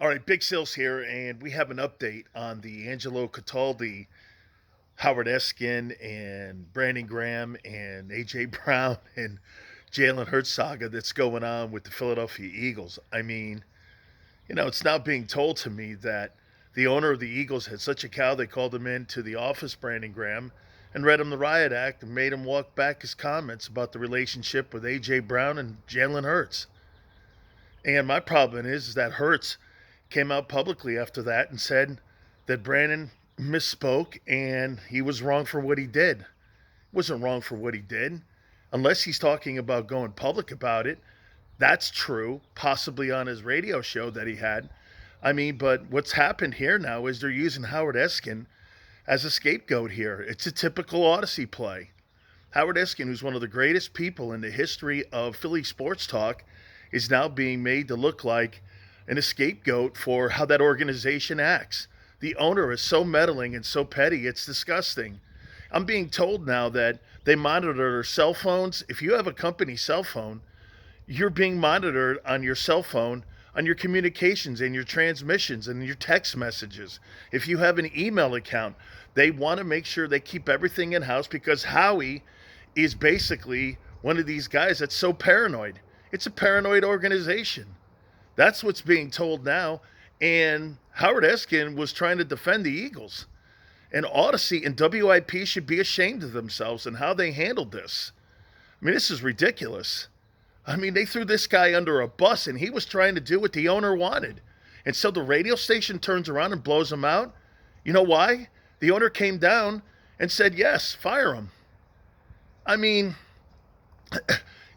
All right, Big Sales here, and we have an update on the Angelo Cataldi, Howard Eskin, and Brandon Graham, and AJ Brown, and Jalen Hurts saga that's going on with the Philadelphia Eagles. I mean, it's now being told to me that the owner of the Eagles had such a cow they called him into the office, Brandon Graham, and read him the riot act and made him walk back his comments about the relationship with AJ Brown and Jalen Hurts. And my problem is that Hurts came out publicly after that and said that Brandon misspoke and he was wrong for what he did. He wasn't wrong for what he did. Unless he's talking about going public about it, that's true, possibly on his radio show that he had. I mean, but what's happened here now is they're using Howard Eskin as a scapegoat here. It's a typical Odyssey play. Howard Eskin, who's one of the greatest people in the history of Philly sports talk, is now being made to look like an scapegoat for how that organization acts. The owner is so meddling and so petty, it's disgusting. I'm being told now that they monitor their cell phones. If you have a company cell phone, you're being monitored on your cell phone, on your communications and your transmissions and your text messages. If you have an email account, they want to make sure they keep everything in house because Howie is basically one of these guys that's so paranoid. It's a paranoid organization. That's what's being told now. And Howard Eskin was trying to defend the Eagles. And Odyssey and WIP should be ashamed of themselves and how they handled this. I mean, this is ridiculous. I mean, they threw this guy under a bus and he was trying to do what the owner wanted. And so the radio station turns around and blows him out. You know why? The owner came down and said, yes, fire him. I mean,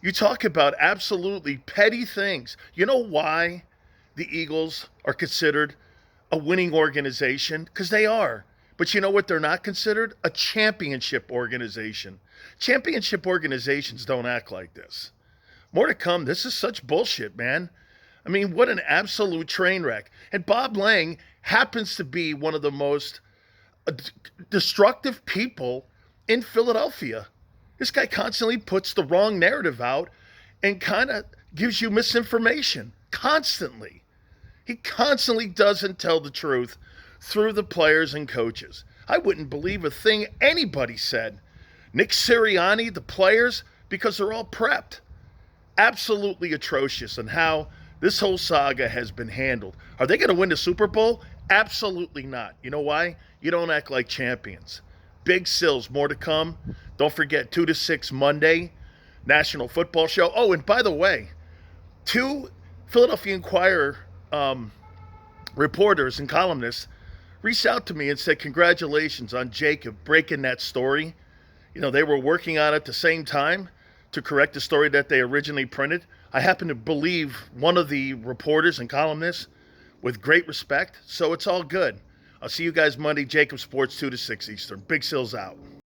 you talk about absolutely petty things. You know why the Eagles are considered a winning organization? Because they are. But you know what they're not considered? A championship organization. Championship organizations don't act like this. More to come. This is such bullshit, man. I mean, what an absolute train wreck. And Bob Lang happens to be one of the most destructive people in Philadelphia. This guy constantly puts the wrong narrative out and kind of gives you misinformation constantly. He constantly doesn't tell the truth through the players and coaches. I wouldn't believe a thing anybody said. Nick Sirianni, the players, because they're all prepped. Absolutely atrocious on how this whole saga has been handled. Are they going to win the Super Bowl? Absolutely not. You know why? You don't act like champions. Big Sills, more to come. Don't forget, 2 to 6 Monday, National Football Show. Oh, and by the way, 2 Philadelphia Inquirer reporters and columnists reached out to me and said, congratulations on Jacob breaking that story. They were working on it at the same time to correct the story that they originally printed. I happen to believe one of the reporters and columnists with great respect, so it's all good. I'll see you guys Monday, Jacob Sports, 2 to 6 Eastern. Big Sills out.